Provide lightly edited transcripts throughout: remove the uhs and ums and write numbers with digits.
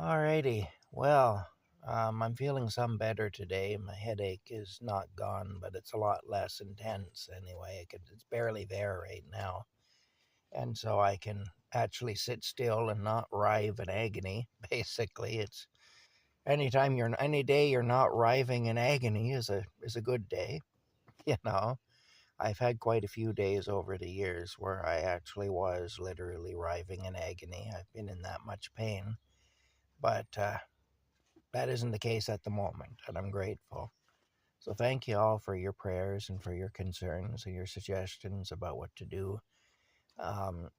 Alrighty. Well, I'm feeling some better today. My headache is not gone, but it's a lot less intense anyway. It's barely there right now. And so I can actually sit still and not writhe in agony. Basically, it's any day you're not writhing in agony is a good day. You know, I've had quite a few days over the years where I actually was literally writhing in agony. I've been in that much pain, but that isn't the case at the moment, and I'm grateful. So thank you all for your prayers and for your concerns and your suggestions about what to do. Um,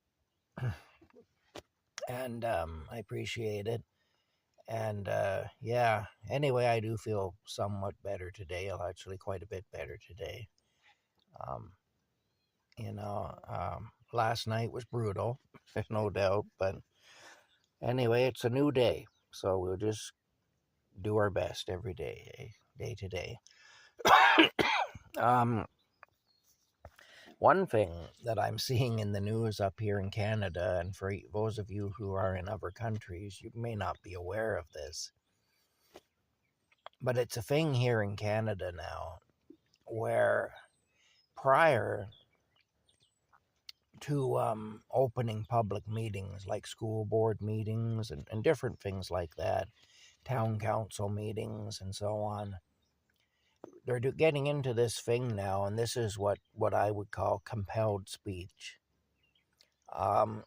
and I appreciate it. And yeah, anyway, I do feel somewhat better today. Actually, quite a bit better today. Um, last night was brutal, no doubt. But anyway, it's a new day. So we'll just do our best every day, day to day. Um, One thing that I'm seeing in the news up here in Canada, and for those of you who are in other countries, you may not be aware of this, but it's a thing here in Canada now where prior to opening public meetings like school board meetings and different things like that, town council meetings and so on, they're getting into this thing now, and this is what I would call compelled speech.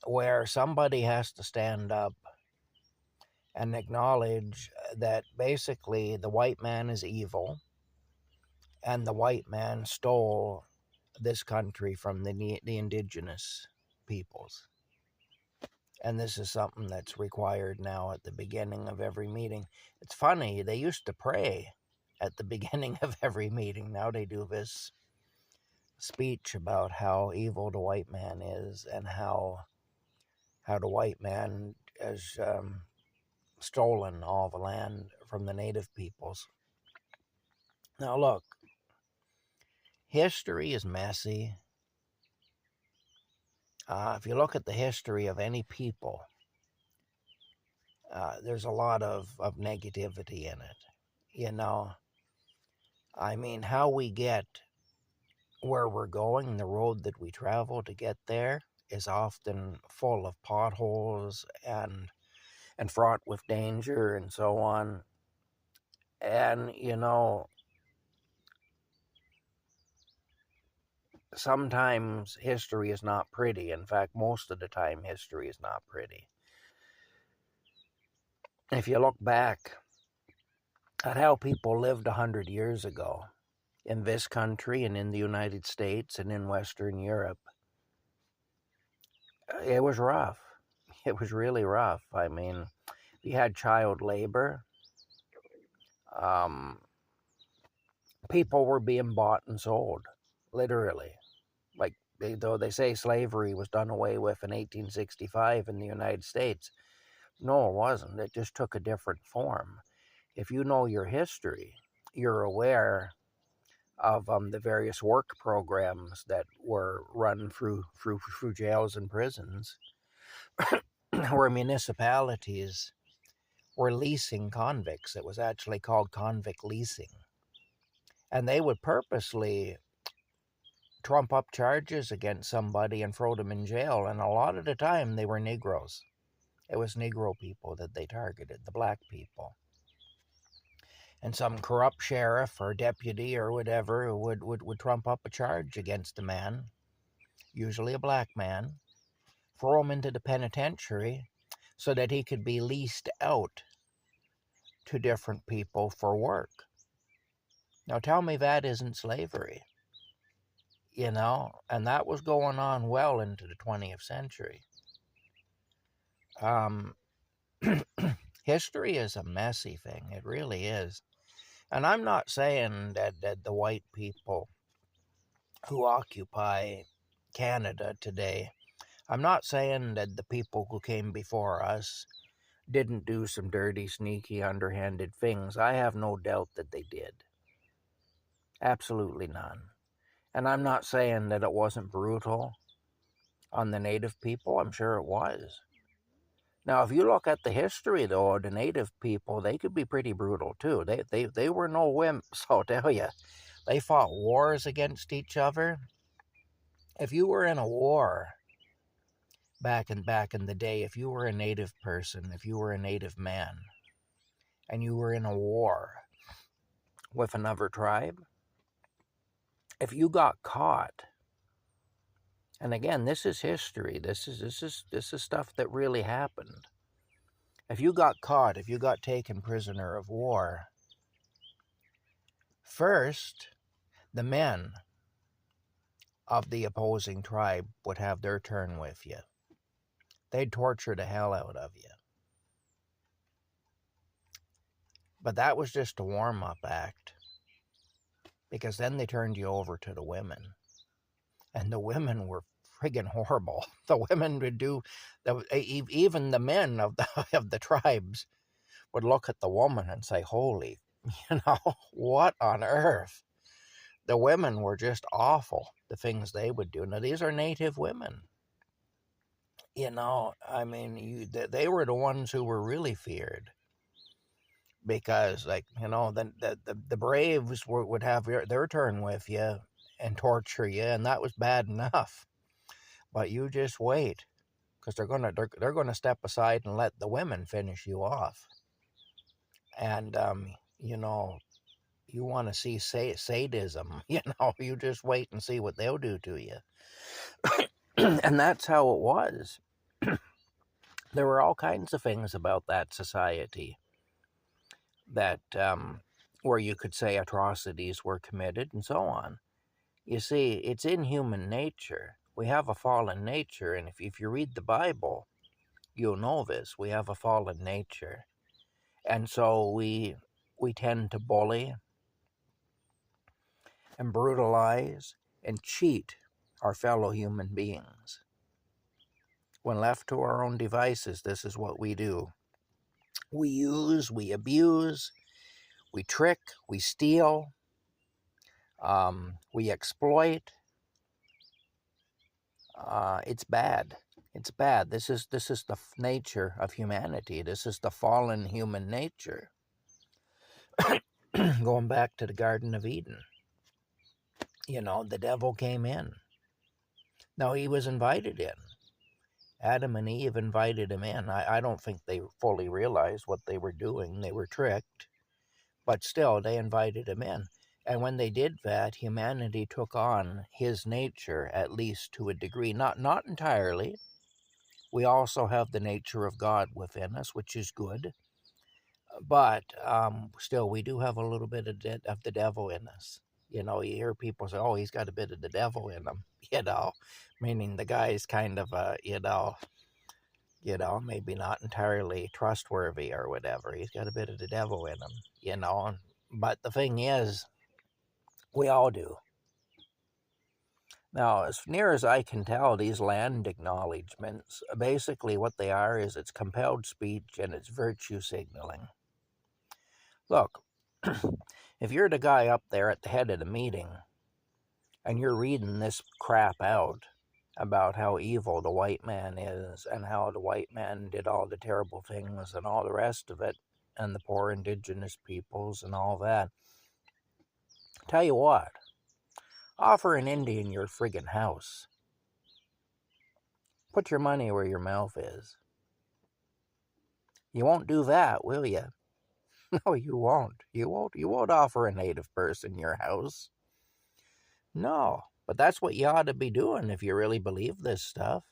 Where somebody has to stand up and acknowledge that basically the white man is evil and the white man stole this country from the indigenous peoples. And this is something that's required now at the beginning of every meeting. It's funny, they used to pray at the beginning of every meeting. Now they do this speech about how evil the white man is and how the white man has stolen all the land from the native peoples. Now, look, history is messy. If you look at the history of any people, there's a lot of negativity in it. You know, I mean, how we get where we're going, the road that we travel to get there, is often full of potholes and fraught with danger and so on. And, sometimes history is not pretty. In fact, most of the time, history is not pretty. If you look back at how people lived 100 years ago in this country and in the United States and in Western Europe, it was rough. It was really rough. I mean, we had child labor. Um, People were being bought and sold, literally. Like, though they say slavery was done away with in 1865 in the United States, no, it wasn't. It just took a different form. If you know your history, you're aware of the various work programs that were run through jails and prisons, where municipalities were leasing convicts. It was actually called convict leasing. And they would purposely trump up charges against somebody and throw them in jail. And a lot of the time, they were Negroes. It was Negro people that they targeted, the black people. And some corrupt sheriff or deputy or whatever would trump up a charge against a man, usually a black man, throw him into the penitentiary so that he could be leased out to different people for work. Now tell me that isn't slavery, and that was going on well into the 20th century. History is a messy thing. It really is. And I'm not saying that the white people who occupy Canada today, I'm not saying that the people who came before us didn't do some dirty, sneaky, underhanded things. I have no doubt that they did. Absolutely none. And I'm not saying that it wasn't brutal on the native people. I'm sure it was. Now, if you look at the history, though, of the native people, they could be pretty brutal, too. They were no wimps, I'll tell you. They fought wars against each other. If you were in a war back in the day, if you were a native person, if you were a native man, and you were in a war with another tribe, if you got caught, and again, this is history. This is stuff that really happened. If you got caught, if you got taken prisoner of war, first the men of the opposing tribe would have their turn with you. They'd torture the hell out of you. But that was just a warm-up act, because then they turned you over to the women. And the women were friggin' horrible. The women would do, even the men of the tribes would look at the woman and say, holy, what on earth? The women were just awful, the things they would do. Now, these are native women. I mean, they were the ones who were really feared. Because, the braves would have their turn with you and torture you, and that was bad enough. But you just wait, because they're gonna step aside and let the women finish you off. And you want to see sadism, you just wait and see what they'll do to you. And that's how it was. There were all kinds of things about that society that where you could say atrocities were committed and so on. You see, it's in human nature. We have a fallen nature, and if you read the Bible, you'll know this. We have a fallen nature. And so we tend to bully and brutalize and cheat our fellow human beings. When left to our own devices, this is what we do. We use, we abuse, we trick, we steal, we exploit. It's bad. It's bad. This is the nature of humanity. This is the fallen human nature. Going back to the Garden of Eden. The devil came in. Now, he was invited in. Adam and Eve invited him in. I don't think they fully realized what they were doing. They were tricked. But still, they invited him in. And when they did that, humanity took on his nature, at least to a degree. Not entirely. We also have the nature of God within us, which is good. But still, we do have a little bit of the devil in us. You hear people say, oh, he's got a bit of the devil in him, meaning the guy's kind of, maybe not entirely trustworthy or whatever. He's got a bit of the devil in him, But the thing is, we all do. Now, as near as I can tell, these land acknowledgements, basically what they are is it's compelled speech and it's virtue signaling. Look, if you're the guy up there at the head of the meeting and you're reading this crap out about how evil the white man is and how the white man did all the terrible things and all the rest of it, and the poor indigenous peoples and all that, tell you what, offer an Indian your friggin' house. Put your money where your mouth is. You won't do that, will you? No, you won't. You won't offer a native person your house. No, but that's what you ought to be doing if you really believe this stuff.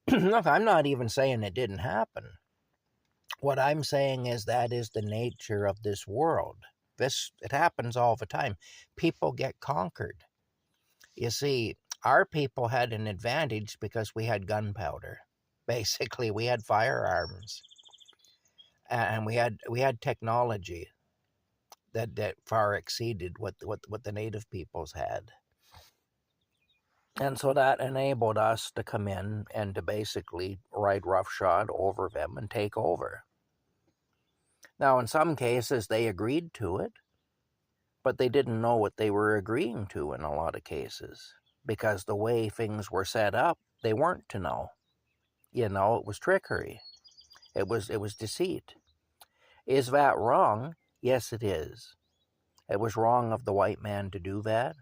Look, I'm not even saying it didn't happen. What I'm saying is that is the nature of this world. It happens all the time. People get conquered. You see, our people had an advantage because we had gunpowder. Basically, we had firearms. And we had technology that far exceeded what the native peoples had. And so that enabled us to come in and to basically ride roughshod over them and take over. Now, in some cases, they agreed to it, but they didn't know what they were agreeing to in a lot of cases, because the way things were set up, they weren't to know. It was trickery. It was deceit. Is that wrong? Yes, it is. It was wrong of the white man to do that.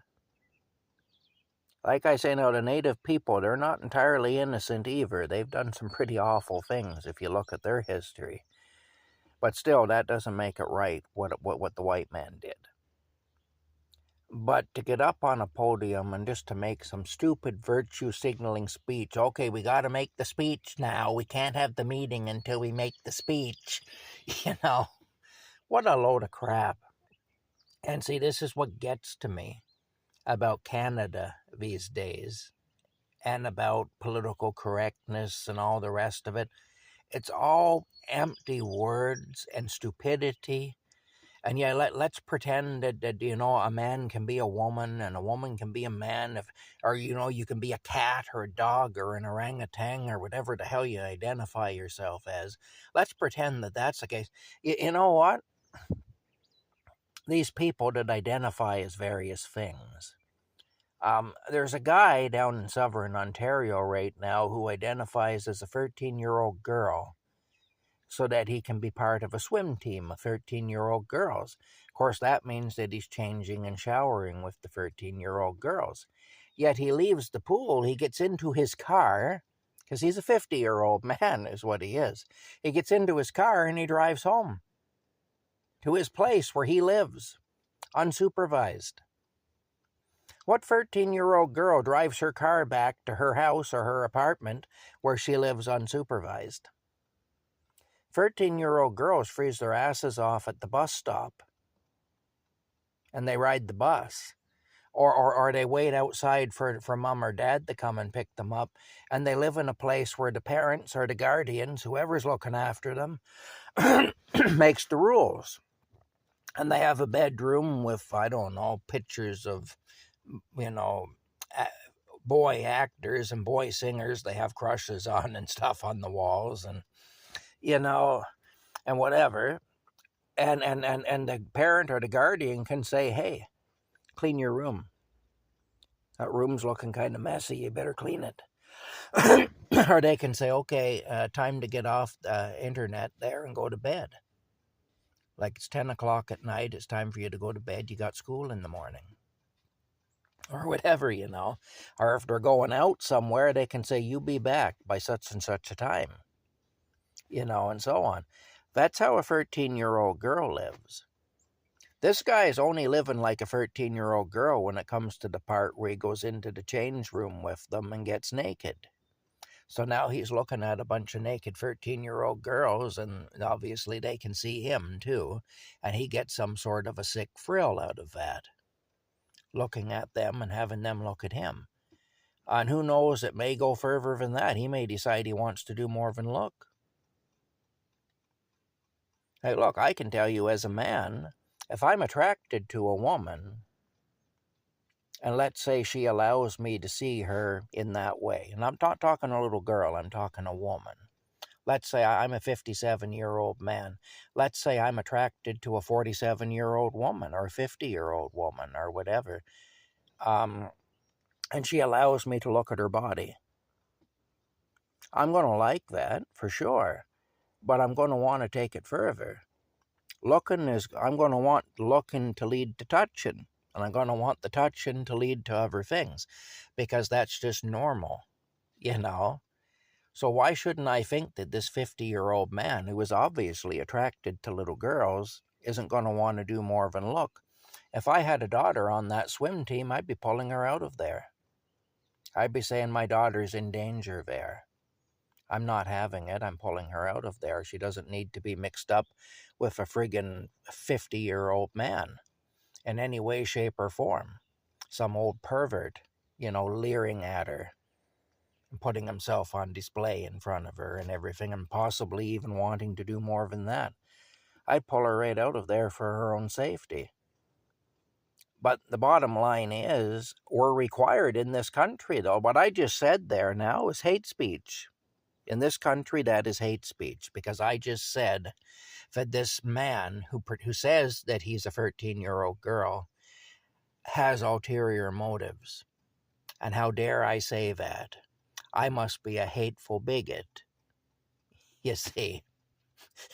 Like I say now, the native people, they're not entirely innocent either. They've done some pretty awful things if you look at their history. But still, that doesn't make it right what the white man did. But to get up on a podium and just to make some stupid virtue signaling speech, okay, we got to make the speech now. We can't have the meeting until we make the speech. What a load of crap. And see, this is what gets to me about Canada these days and about political correctness and all the rest of it. It's all empty words and stupidity. And yeah, let's pretend that a man can be a woman and a woman can be a man, or you can be a cat or a dog or an orangutan or whatever the hell you identify yourself as. Let's pretend that that's the case. You know what? These people that identify as various things. There's a guy down in southern Ontario right now who identifies as a 13-year-old girl so that he can be part of a swim team of 13-year-old girls. Of course, that means that he's changing and showering with the 13-year-old girls. Yet he leaves the pool, he gets into his car, because he's a 50-year-old man is what he is. He gets into his car and he drives home to his place where he lives, unsupervised. What 13-year-old girl drives her car back to her house or her apartment where she lives unsupervised? 13-year-old girls freeze their asses off at the bus stop and they ride the bus. Or they wait outside for mom or dad to come and pick them up, and they live in a place where the parents or the guardians, whoever's looking after them, makes the rules. And they have a bedroom with, I don't know, pictures of, boy actors and boy singers they have crushes on and stuff on the walls, and and whatever. And the parent or the guardian can say, hey, clean your room. That room's looking kind of messy. You better clean it. Or they can say, okay, time to get off the internet there and go to bed. Like it's 10 o'clock at night. It's time for you to go to bed. You got school in the morning. Or whatever, Or if they're going out somewhere, they can say, you be back by such and such a time. And so on. That's how a 13-year-old girl lives. This guy is only living like a 13-year-old girl when it comes to the part where he goes into the change room with them and gets naked. So now he's looking at a bunch of naked 13-year-old girls, and obviously they can see him too, and he gets some sort of a sick thrill out of that, looking at them and having them look at him. And who knows, it may go further than that. He may decide he wants to do more than look. Hey, look, I can tell you as a man, if I'm attracted to a woman, and let's say she allows me to see her in that way, and I'm not talking a little girl, I'm talking a woman. Let's say I'm a 57-year-old man. Let's say I'm attracted to a 47-year-old woman or a 50-year-old woman or whatever, and she allows me to look at her body. I'm going to like that, for sure, but I'm going to want to take it further. I'm going to want looking to lead to touching, and I'm going to want the touching to lead to other things, because that's just normal, So why shouldn't I think that this 50-year-old man, who is obviously attracted to little girls, isn't going to want to do more than look? If I had a daughter on that swim team, I'd be pulling her out of there. I'd be saying my daughter's in danger there. I'm not having it. I'm pulling her out of there. She doesn't need to be mixed up with a friggin' 50-year-old man in any way, shape, or form. Some old pervert, leering at her and putting himself on display in front of her and everything, and possibly even wanting to do more than that. I'd pull her right out of there for her own safety. But the bottom line is, we're required in this country, though. What I just said there now is hate speech. In this country, that is hate speech, because I just said that this man who says that he's a 13-year-old girl has ulterior motives. And how dare I say that? I must be a hateful bigot, you see,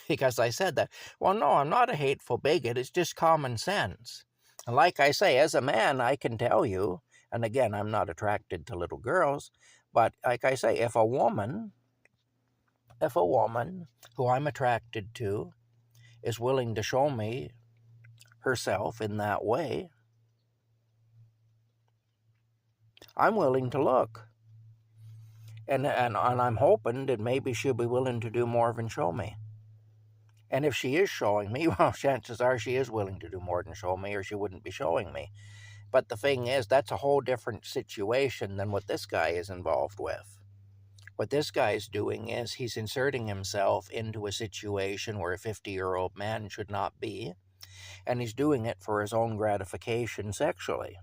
because I said that. Well, no, I'm not a hateful bigot. It's just common sense. And like I say, as a man, I can tell you, and again, I'm not attracted to little girls, but like I say, if a woman who I'm attracted to is willing to show me herself in that way, I'm willing to look. And I'm hoping that maybe she'll be willing to do more than show me. And if she is showing me, well, chances are she is willing to do more than show me, or she wouldn't be showing me. But the thing is, that's a whole different situation than what this guy is involved with. What this guy is doing is he's inserting himself into a situation where a 50-year-old man should not be, and he's doing it for his own gratification sexually.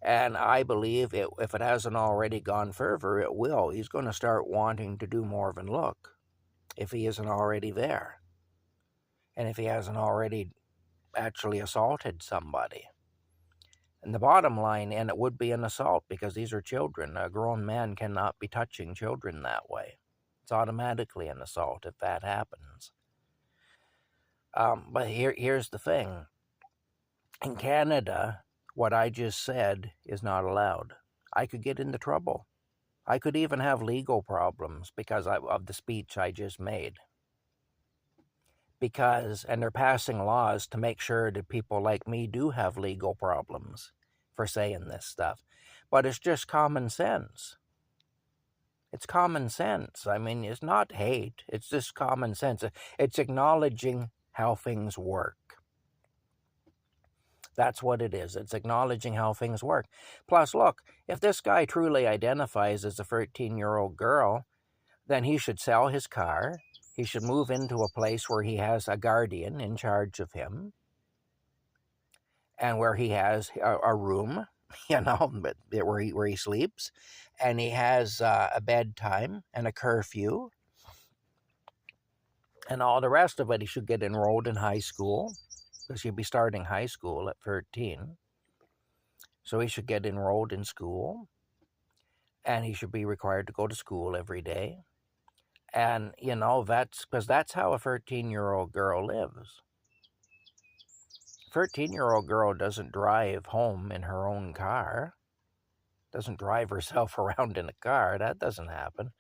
And I believe if it hasn't already gone further, it will. He's going to start wanting to do more than look, if he isn't already there. And if he hasn't already actually assaulted somebody. And the bottom line, and it would be an assault because these are children. A grown man cannot be touching children that way. It's automatically an assault if that happens. But here's the thing. In Canada, what I just said is not allowed. I could get into trouble. I could even have legal problems because of the speech I just made. And they're passing laws to make sure that people like me do have legal problems for saying this stuff. But it's just common sense. It's common sense. I mean, it's not hate. It's just common sense. It's acknowledging how things work. That's what it is. It's acknowledging how things work. Plus, look, if this guy truly identifies as a 13-year-old girl, then he should sell his car. He should move into a place where he has a guardian in charge of him and where he has a room, where he sleeps, and he has a bedtime and a curfew and all the rest of it. He should get enrolled in high school because he'll be starting high school at 13. So he should get enrolled in school, and he should be required to go to school every day. And, that's because that's how a 13-year-old girl lives. 13-year-old girl doesn't drive home in her own car, doesn't drive herself around in a car. That doesn't happen.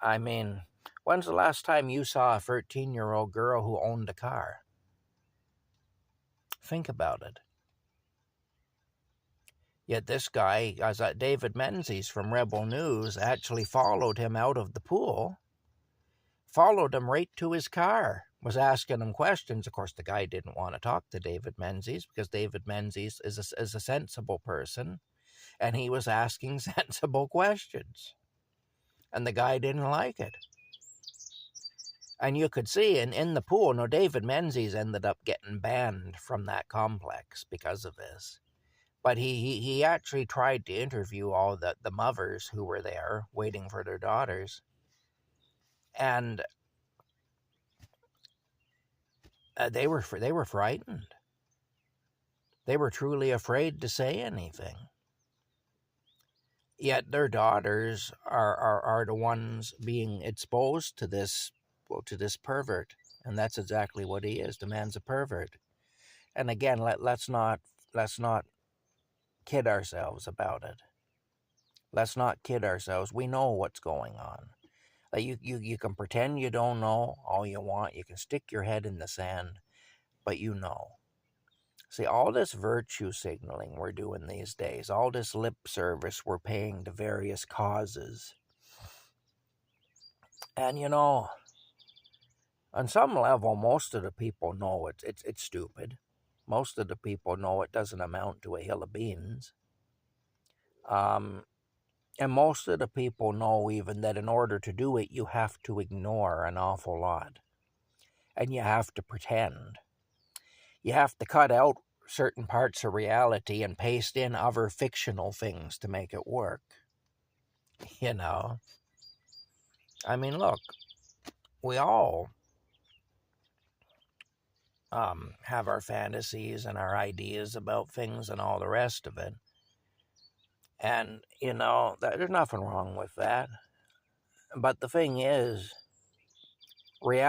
I mean, when's the last time you saw a 13-year-old girl who owned a car? Think about it. Yet this guy, David Menzies from Rebel News, actually followed him out of the pool, followed him right to his car, was asking him questions. Of course, the guy didn't want to talk to David Menzies because David Menzies is a sensible person, and he was asking sensible questions. And the guy didn't like it. And you could see in the pool, David Menzies ended up getting banned from that complex because of this. But he actually tried to interview all the mothers who were there waiting for their daughters. And they were frightened. They were truly afraid to say anything. Yet their daughters are the ones being exposed to this pervert. And that's exactly what he is. The man's a pervert. And again, let's not kid ourselves about it. Let's not kid ourselves. We know what's going on. You can pretend you don't know all you want. You can stick your head in the sand, but you know. See, all this virtue signaling we're doing these days, all this lip service we're paying to various causes. And on some level, most of the people know it's stupid. Most of the people know it doesn't amount to a hill of beans. And most of the people know even that in order to do it, you have to ignore an awful lot. And you have to pretend. You have to cut out certain parts of reality and paste in other fictional things to make it work. I mean, look, we all have our fantasies and our ideas about things and all the rest of it. And, there's nothing wrong with that. But the thing is, reality